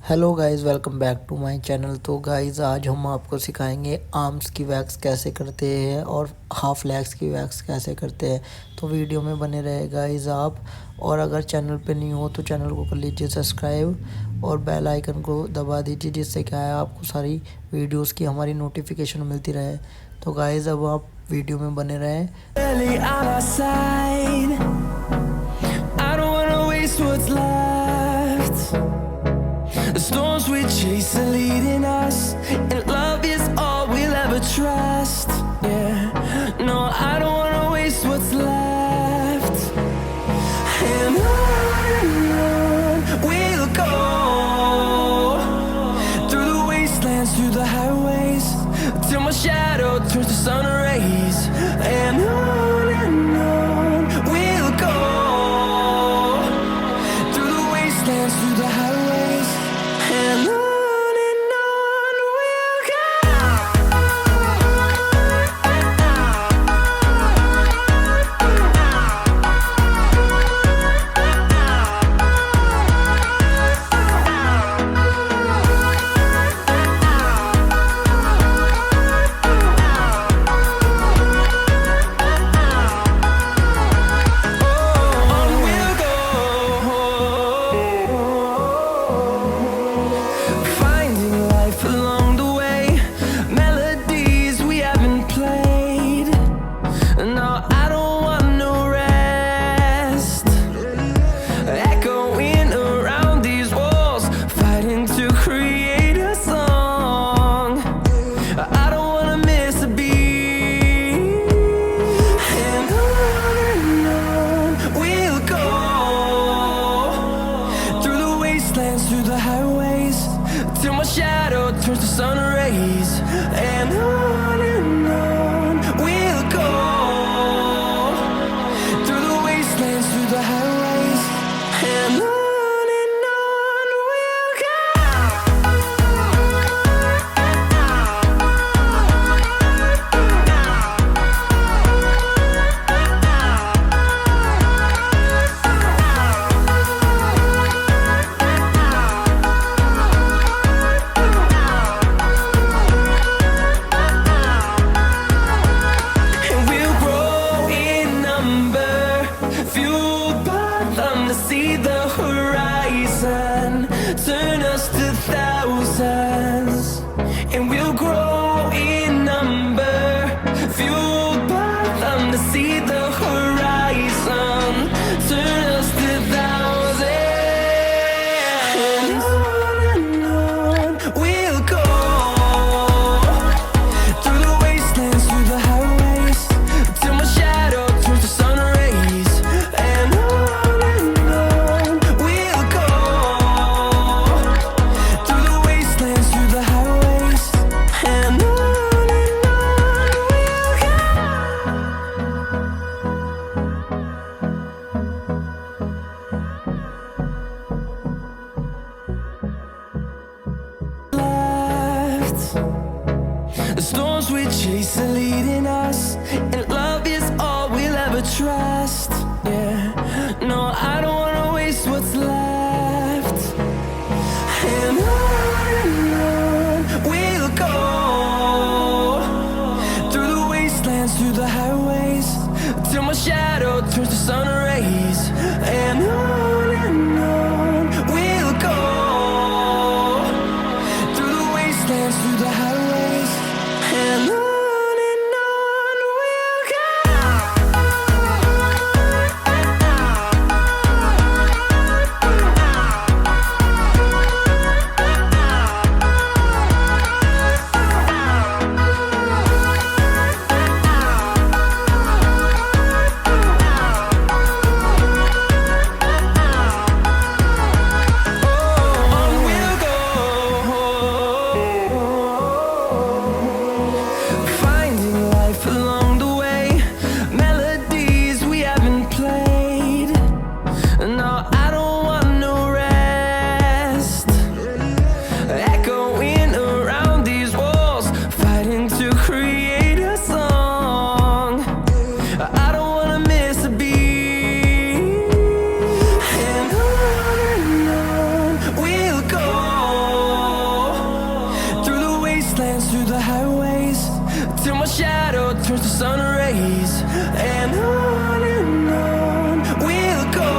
Hello guys, welcome back to my channel. तो guys आज हम आपको सिखाएंगे आर्म्स की वैक्स कैसे करते हैं और हाफ लेग्स की वैक्स कैसे करते हैं। तो वीडियो में बने रहे गाइस आप। और अगर चैनल पे नहीं हो तो चैनल को कर लीजिए सब्सक्राइब और बेल आइकन को दबा दीजिए, जिससे क्या है आपको सारी वीडियोस की हमारी नोटिफिकेशन मिलती रहे। तो गाइस अब आप वीडियो में बने रहें। The storms we chase are leading us, and love is all we'll ever trust. Yeah, no, I don't wanna waste what's left. And on we'll go, through the wastelands, through the highways, till my shadow turns to sun rays. And on we'll go, through the wastelands, through the highways. And on we'll go. On we'll go. Finding life along the way, melodies we haven't played. No, I don't want no rest. Echoing around these walls, fighting to create a song. I don't wanna miss a beat. And on we'll go, through the wastelands, through the highways, till my shadow turns to sun rays. And on we'll go, through the wastelands, through the highways. And on we'll go. And we'll grow in number, fueled by them to see the horizon, turn us to thousands. And we'll grow in number, fueled by them to see the horizon, turn us to thousands. And on we'll go, through the wastelands, through the highways, till my shadow turns to sun rays. And on we'll go, through the wastelands, through the highways. And on we'll go. Left. The storms we chase are leading us, and love is all we'll ever trust. Yeah, no, I don't wanna waste what's left. And on we'll go, through the wastelands, through the highways, till my shadow turns to sun rays. And on we'll go, through the wastelands, through the highways. And on we'll go. my shadow turns to sun rays. And on we'll go,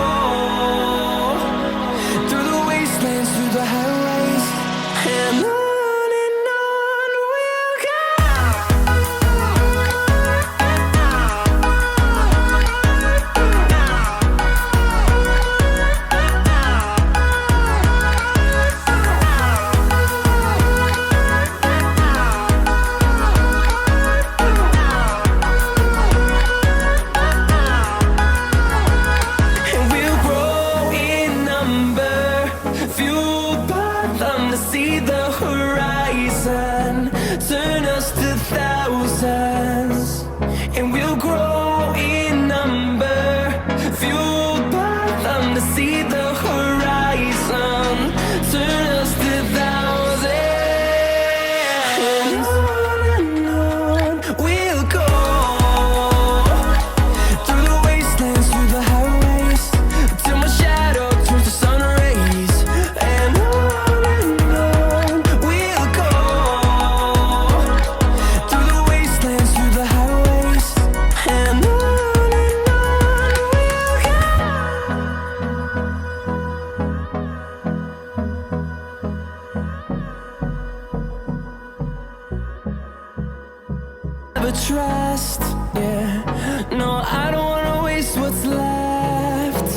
through the wastelands, through the highways, and on we'll go. And we'll grow in number, fueled by them to see the horizon, turn us to thousands. And we'll grow in number, fueled by them to see the horizon, turn us to thousands. And on we'll go, through the wastelands, through the highways, till my shadow turns to sun rays. And on we'll go, through the wastelands, through the highways, and on never trust, yeah. No, I don't wanna waste what's left.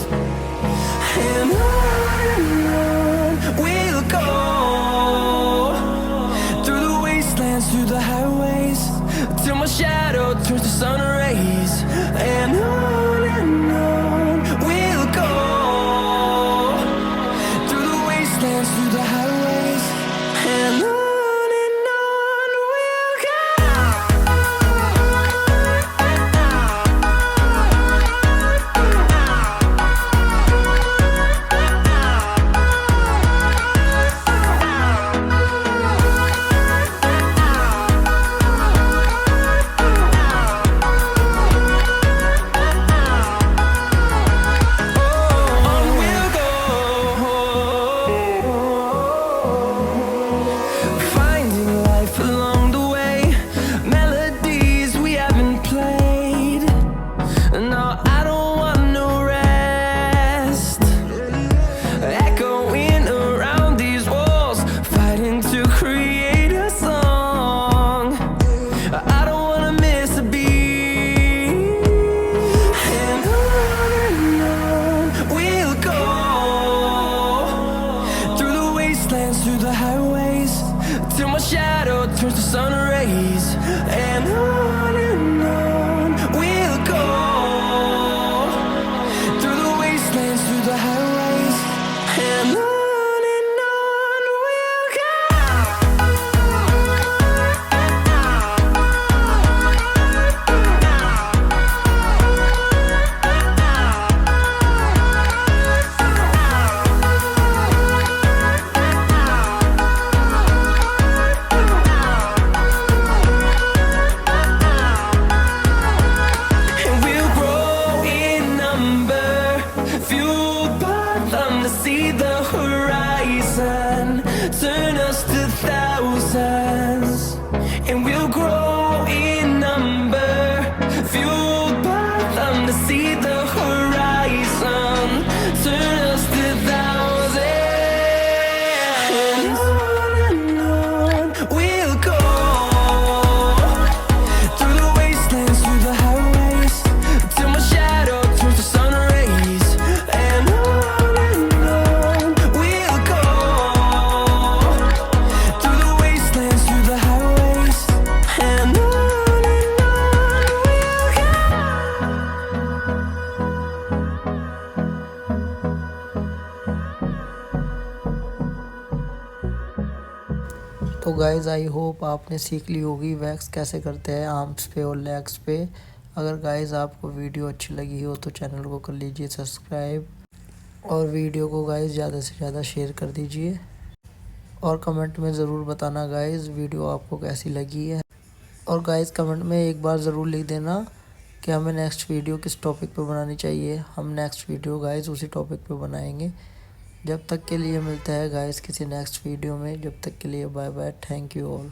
And on we'll go, through the wastelands, through the highways, till my shadow turns to sun rays. And on we'll go, through the wastelands, through the highways, and on we'll go. On we'll go, finding life along the way, melodies we haven't played. No, I don't want no rest, echoing around these walls, fighting to create a song. I don't wanna miss a beat. And on we'll go, through the wastelands, through the highways, till my shadow turns to sun rays. And on we'll go, through the wastelands, through the highways, and on we'll go. And we'll grow in number, fueled by them to see the horizon, turn us to thousands. And we'll grow in number, fueled by them to see the horizon, turn us to thousands. And on we'll go, through the wastelands, through the highways, till my shadow turns to sun rays. And on we'll go, through the wastelands, through the highways, and on we'll go. तो guys I hope आपने सीख ली होगी wax कैसे करते हैं arms पे और legs पे। अगर गाइज़ आपको वीडियो अच्छी लगी हो तो चैनल को कर लीजिए सब्सक्राइब और वीडियो को गाइज़ ज़्यादा से ज़्यादा शेयर कर दीजिए और कमेंट में ज़रूर बताना गाइज़ वीडियो आपको कैसी लगी है। और गाइज़ कमेंट में एक बार ज़रूर लिख देना कि हमें नेक्स्ट वीडियो किस टॉपिक पे बनानी चाहिए। हम नेक्स्ट वीडियो गाइज़ उसी टॉपिक पे बनाएंगे। जब तक के लिए मिलता है गाइज़ किसी नेक्स्ट वीडियो में। जब तक के लिए bye bye, thank you all.